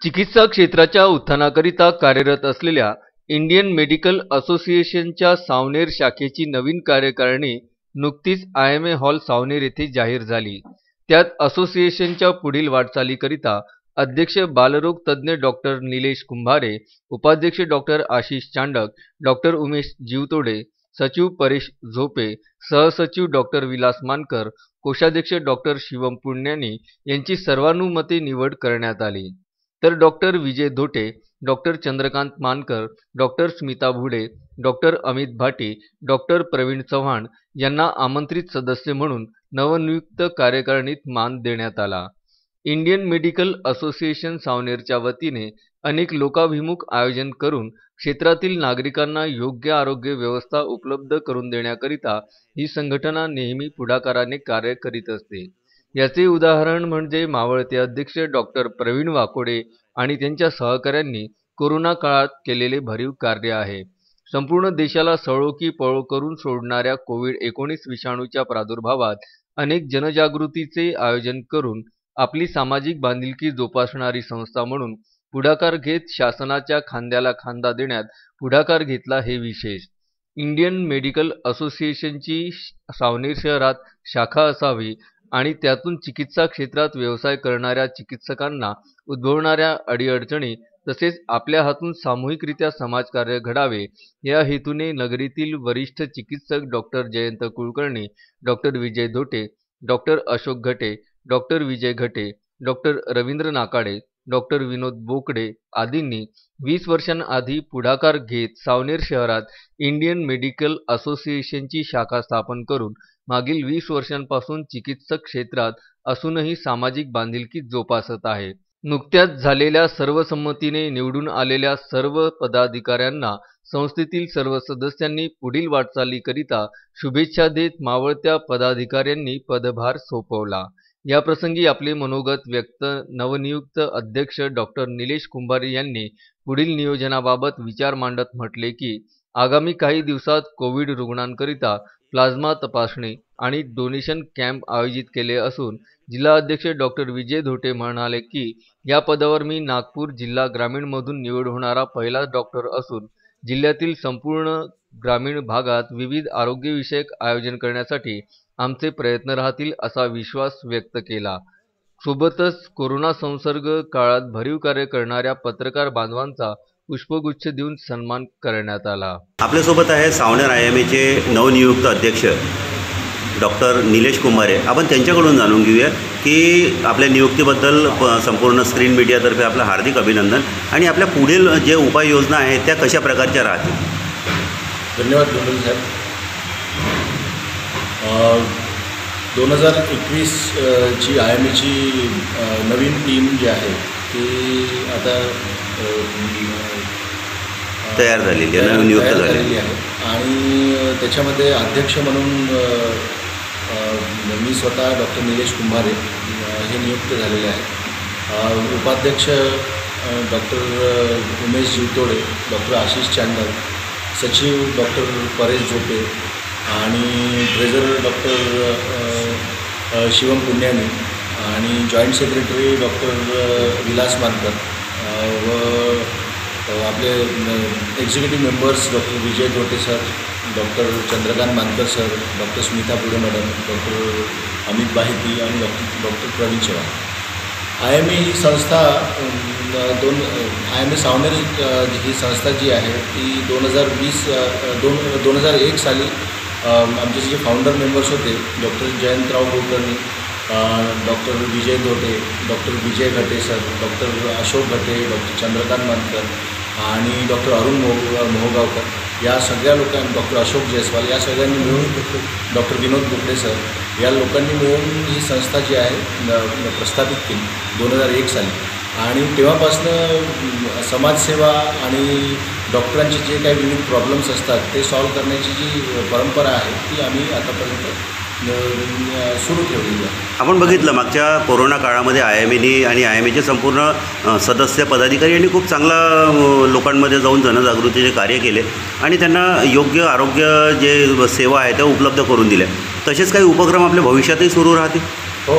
चिकित्सा क्षेत्राच्या उत्थानाकरिता कार्यरत असलेल्या इंडियन मेडिकल असोसिएशनच्या सावनेर शाखेची नवीन कार्यकारिणी नुकतीच आयएमए हॉल सावनेर येथे जाहीर झाली। त्यात असोसिएशनच्या पुढील वाटचालीकरिता अध्यक्ष बालरोग तज्ञ डॉक्टर निलेश कुंभारे, उपाध्यक्ष डॉक्टर आशिष चांडक, डॉक्टर उमेश जीवतोडे, सचिव परेश झोपे, सहसचिव डॉक्टर विलास मानकर, कोषाध्यक्ष डॉक्टर शिवम पुण्यानी यांची सर्वानुमते निवड करण्यात आली। तर doctor Vijay Dhote, doctor Chandrakant Mankar, doctor Smita Bhude, doctor Amit Bhati, doctor Praveen Chavan यांना आमंत्रित सदस्य म्हणून नवनियुक्त कार्यकारिणीत मान देण्यात आला। इंडियन मेडिकल असोसिएशन सावनेरच्या वतीने अनेक लोकाभिमुख आयोजन करून क्षेत्रातील नागरिकांना योग्य आरोग्य व्यवस्था उपलब्ध करून देण्याकरिता ही संघटना नेहमी पुढाकाराने कार्य करीत असते। याचे उदाहरण म्हणजे मावळते अध्यक्ष डॉक्टर प्रवीण वाकोडे आणि त्यांच्या सहकाऱ्यांनी कोरोना काळात केलेले भरीव कार्य आहे। संपूर्ण देशाला सळो की पळो करून सोडणाऱ्या कोविड-19 विषाणूच्या प्रादुर्भावात अनेक जनजागृतीचे आयोजन करून आपली सामाजिक बांधिलकी जोपासणारी संस्था म्हणून पुढाकार घेत शासनाच्या खांद्याला खांदा देण्यात पुढाकार घेतला हे विशेष। इंडियन मेडिकल असोसिएशनची सावनेर शहरात शाखा असावी आणि त्यातून चिकित्सा क्षेत्रात व्यवसाय करणाऱ्या चिकित्सकांना उद्भवणाऱ्या अडीअडचणी तसेच आपल्या हातून सामूहिकरित्या समाजकार्य घडावे या हेतूने नगरीतील वरिष्ठ चिकित्सक doctor Jayant Kulkarni, doctor Vijay Dhote, doctor Ashok घटे, डॉक्टर विजय घटे, डॉक्टर रवींद्र नाकाडे, डॉक्टर विनोद बोकडे आदींनी 20 वर्षांआधी पुढाकार घेत सावनेर शहरात इंडियन मेडिकल असोसिएशनची शाखा स्थापन करून मागील 20 वर्षांपासून चिकित्सक क्षेत्रात असूनही सामाजिक बांधिलकी जोपासत आहे। नुकत्याच झालेल्या सर्वसंमतीने निवडून आलेल्या सर्व पदाधिकाऱ्यांना संस्थेतील सर्व सदस्यांनी पुढील वाटचालीकरिता शुभेच्छा देत मावळत्या पदाधिकाऱ्यांनी पदभार सोपवला। याप्रसंगी आपले मनोगत व्यक्त नवनियुक्त अध्यक्ष डॉक्टर निलेश कुंभारे यांनी पुढील नियोजनाबाबत विचार मांडत म्हटले की आगामी काही दिवसात कोविड रुग्णांकरिता प्लाझ्मा तपासणी आणि डोनेशन कॅम्प आयोजित केले असून जिल्हा अध्यक्ष डॉक्टर विजय धोटे म्हणाले की या पदावर मी नागपूर जिल्हा ग्रामीणमधून निवड होणारा पहिलाच डॉक्टर असून जिल्ह्यातील संपूर्ण ग्रामीण भागात विविध आरोग्यविषयक आयोजन करण्यासाठी आमचे प्रयत्न राहतील असा विश्वास व्यक्त केला। सोबतच कोरोना संसर्ग काळात भरीव कार्य करणाऱ्या पत्रकार बांधवांचा पुष्पगुच्छ देऊन सन्मान करण्यात आला। आपल्यासोबत आहे सावनेर आयएमएचे नवनियुक्त अध्यक्ष डॉक्टर निलेश कुंभारे। आपण त्यांच्याकडून जाणून घेऊया की आपल्या नियुक्तीबद्दल संपूर्ण स्क्रीन मीडियातर्फे आपलं हार्दिक अभिनंदन आणि आपल्या पुढील जे उपाययोजना आहेत त्या कशा प्रकारच्या राहतील। धन्यवाद डोंगरे साहेब। 2021 ची आयएमएची नवीन टीम जी आहे ती आता तयार झालेली आहे, नियुक्त झालेली आहे आणि त्याच्यामध्ये अध्यक्ष म्हणून मी स्वतः डॉक्टर निलेश कुंभारे हे नियुक्त झालेले आहेत। उपाध्यक्ष डॉक्टर उमेश जीवतोडे, डॉक्टर आशिष चांडक, सचिव डॉक्टर परेश झोपे आणि ट्रेझरर डॉक्टर शिवम पुण्यानी आणि joint secretary doctor Vilas Mankar व आपले executive members doctor Vijay Dhote sir, doctor Chandrakant Mankar sir, doctor Smita Bhude madam, doctor Amit Bhati आणि डॉक्टर प्रवीण चव्हाण। आयएमए ही संस्था आयएमए सावनेर ही संस्था जी आहे ती 2001 साली आमचे जे फाउंडर मेंबर्स होते doctor Jayantrao Kulkarni, doctor Vijay Dhote, doctor विजय घटे सर, डॉक्टर अशोक घटे, डॉक्टर चंद्रकांत मानकर आणि डॉक्टर अरुण मोहगावकर या सगळ्या लोकांनी, डॉक्टर अशोक जयस्वाल या सगळ्यांनी मिळून, डॉक्टर विनोद बोकडे सर या लोकांनी मिळून ही संस्था जी आहे प्रस्थापित केली 2001 साली आणि तेव्हापासून समाजसेवा आणि डॉक्टरांचे जे काही विविध प्रॉब्लेम्स असतात ते सॉल्व्ह करण्याची जी परंपरा आहे ती आम्ही आतापर्यंत सुरू ठेवलेली आहे। आपण बघितलं मागच्या कोरोना काळामध्ये आयएमएनी आणि आयएमएचे संपूर्ण सदस्य पदाधिकारी यांनी खूप चांगला लोकांमध्ये जाऊन जनजागृतीचे कार्य केले आणि त्यांना योग्य आरोग्य जे सेवा आहे त्या उपलब्ध करून दिल्या। तसेच काही उपक्रम आपल्या भविष्यातही सुरू राहतील। हो,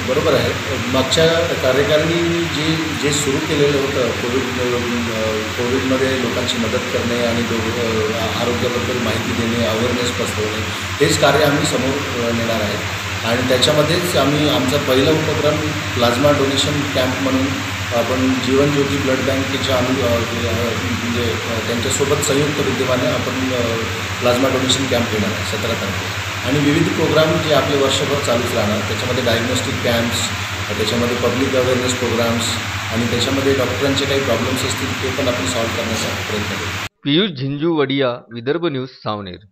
बरोबर आहे. मागच्या कार्यकारिणीने जे सुरू केलेलं होतं कोविडमध्ये लोकांची मदत करणे आणि आरोग्याबद्दल माहिती देणे, अवेअरनेस पसरवणे, हेच कार्य आम्ही समोर नेणार आहे. आणि त्याच्यामध्येच आम्ही आमचा पहिला उपक्रम प्लाझ्मा डोनेशन कॅम्प म्हणून आपण जीवनज्योती ब्लड बँकेच्या म्हणजे त्यांच्यासोबत संयुक्त विद्यमाने आपण प्लाझ्मा डोनेशन कॅम्प घेणार आहे 17 तारखेला. आणि विविध प्रोग्राम जे आपले वर्षभर चालूच राहणार, त्याच्यामध्ये डायग्नोस्टिक कॅम्प्स, त्याच्यामध्ये पब्लिक अवेअरनेस प्रोग्राम्स आणि त्याच्यामध्ये डॉक्टरांचे काही प्रॉब्लेम्स असतील ते पण आपण सॉल्व्ह करण्याचा प्रयत्न करू. पियुष झिंजू वडिया, विदर्भ न्यूज, सावनेर.